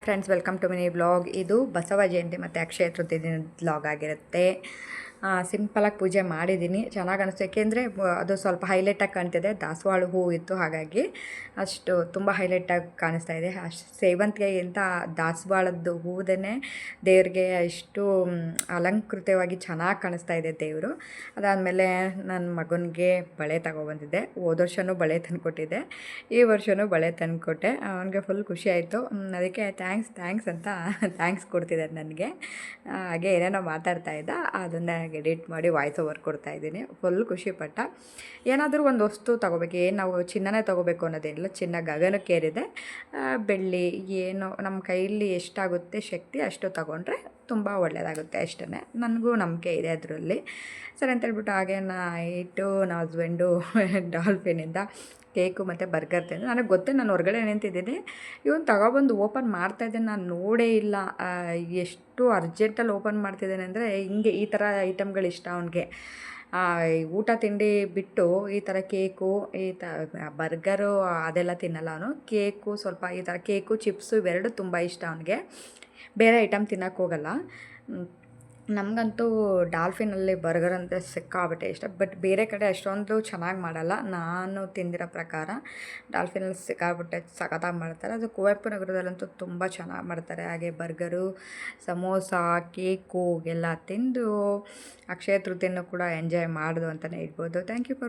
Friends, welcome to mini blog. ಇದು ಬಸವ ಜಯಂತಿ ಮತ್ತು ಅಕ್ಷಯ ತೃತೀಯ ದಿನದ ಬ್ಲಾಗ್ ಆಗಿರುತ್ತೆ. ಸಿಂಪಲಾಗಿ ಪೂಜೆ ಮಾಡಿದ್ದೀನಿ. ಚೆನ್ನಾಗಿ ಅನಿಸ್ತು. ಏಕೆಂದರೆ ಅದು ಸ್ವಲ್ಪ ಹೈಲೈಟಾಗಿ ಕಾಣ್ತಿದೆ. ದಾಸವಾಳ ಹೂವು ಇತ್ತು, ಹಾಗಾಗಿ ಅಷ್ಟು ತುಂಬ ಹೈಲೈಟಾಗಿ ಕಾಣಿಸ್ತಾ ಇದೆ. ಅಷ್ಟು ಸೇವಂತಿಗೆಗಿಂತ ದಾಸವಾಳದ್ದು ಹೂವುದೇ ದೇವ್ರಿಗೆ ಇಷ್ಟು ಅಲಂಕೃತವಾಗಿ ಚೆನ್ನಾಗಿ ಕಾಣಿಸ್ತಾ ಇದೆ ದೇವರು. ಅದಾದಮೇಲೆ ನನ್ನ ಮಗನಿಗೆ ಬಳೆ ತಗೊಬಂದಿದ್ದೆ. ಹೋದ ವರ್ಷವೂ ಬಳೆ ತಂದುಕೊಟ್ಟಿದ್ದೆ, ಈ ವರ್ಷವೂ ಬಳೆ ತಂದುಕೊಟ್ಟೆ. ಅವನಿಗೆ ಫುಲ್ ಖುಷಿ ಆಯಿತು. ಅದಕ್ಕೆ ಥ್ಯಾಂಕ್ಸ್ ಅಂತ ಥ್ಯಾಂಕ್ಸ್ ಕೊಡ್ತಿದ್ದಾರೆ ನನಗೆ. ಹಾಗೆ ಏನೇನೋ ಮಾತಾಡ್ತಾ ಇದ್ದ, ಅದನ್ನು ಎಡಿಟ್ ಮಾಡಿ ವಾಯ್ಸ್ ಓವರ್ ಕೊಡ್ತಾಯಿದ್ದೀನಿ. ಫುಲ್ ಖುಷಿಪಟ್ಟ. ಏನಾದರೂ ಒಂದು ವಸ್ತು ತೊಗೋಬೇಕು, ಏನು ನಾವು ಚಿನ್ನನೇ ತೊಗೋಬೇಕು ಅನ್ನೋದೇನಿಲ್ಲ. ಚಿನ್ನ ಗಗನಕ್ಕೇರಿದೆ. ಬೆಳ್ಳಿ ಏನೋ ನಮ್ಮ ಕೈಯಲ್ಲಿ ಎಷ್ಟಾಗುತ್ತೆ ಶಕ್ತಿ ಅಷ್ಟು ತೊಗೊಂಡ್ರೆ ತುಂಬ ಒಳ್ಳೆಯದಾಗುತ್ತೆ ಅಷ್ಟೇ. ನನಗೂ ನಂಬಿಕೆ ಇದೆ ಅದರಲ್ಲಿ. ಸರಿ ಅಂತೇಳ್ಬಿಟ್ಟು ಹಾಗೆ ನೈಟು ನಮ್ಮ ಹಸ್ಬೆಂಡು ಡಾಲ್ಫಿನಿಂದ ಕೇಕು ಮತ್ತು ಬರ್ಗರ್ ತಿಂದು. ನನಗೆ ಗೊತ್ತೇ, ನಾನು ಹೊರಗಡೆ ನಿಂತಿದ್ದೀನಿ. ಇವನು ತಗೊಬಂದು ಓಪನ್ ಮಾಡ್ತಾಯಿದ್ದಾನೆ, ನಾನು ನೋಡೇ ಇಲ್ಲ. ಎಷ್ಟು ಅರ್ಜೆಂಟಲ್ಲಿ ಓಪನ್ ಮಾಡ್ತಿದ್ದಾನೆ ಅಂದರೆ, ಹಿಂಗೆ ಈ ಥರ ಐಟಮ್ಗಳು ಇಷ್ಟ ಅವನಿಗೆ. ಊಟ ತಿಂಡಿ ಬಿಟ್ಟು ಈ ಥರ ಕೇಕು, ಈ ಬರ್ಗರು ಅದೆಲ್ಲ ತಿನ್ನಲ್ಲ ಅವನು. ಕೇಕು, ಸ್ವಲ್ಪ ಈ ಥರ ಕೇಕು, ಚಿಪ್ಸು ಇವೆರಡು ತುಂಬ ಇಷ್ಟ ಅವನಿಗೆ. ಬೇರೆ ಐಟಮ್ ತಿನ್ನೋಕ್ಕೆ ಹೋಗಲ್ಲ. ನಮಗಂತೂ ಡಾಲ್ಫಿನಲ್ಲಿ ಬರ್ಗರ್ ಅಂದರೆ ಸಿಕ್ಕಾಬಿಟ್ಟೆ ಇಷ್ಟ. ಬಟ್ ಬೇರೆ ಕಡೆ ಅಷ್ಟೊಂದು ಚೆನ್ನಾಗಿ ಮಾಡಲ್ಲ. ನಾನು ತಿಂದಿರೋ ಪ್ರಕಾರ ಡಾಲ್ಫಿನಲ್ಲಿ ಸಿಕ್ಕಾಬಿಟ್ಟೆ ಸಖತ್ತಾಗಿ ಮಾಡ್ತಾರೆ. ಅದು ಕುವೆಂಪು ನಗರದಲ್ಲಂತೂ ತುಂಬ ಚೆನ್ನಾಗಿ ಮಾಡ್ತಾರೆ. ಹಾಗೆ ಬರ್ಗರು, ಸಮೋಸ, ಕೇಕು ಎಲ್ಲ ತಿಂದು ಅಕ್ಷಯ ತೃತೀಯನ್ನು ಕೂಡ ಎಂಜಾಯ್ ಮಾಡೋದು ಅಂತಲೇ ಹೇಳ್ಬೋದು. Thank you for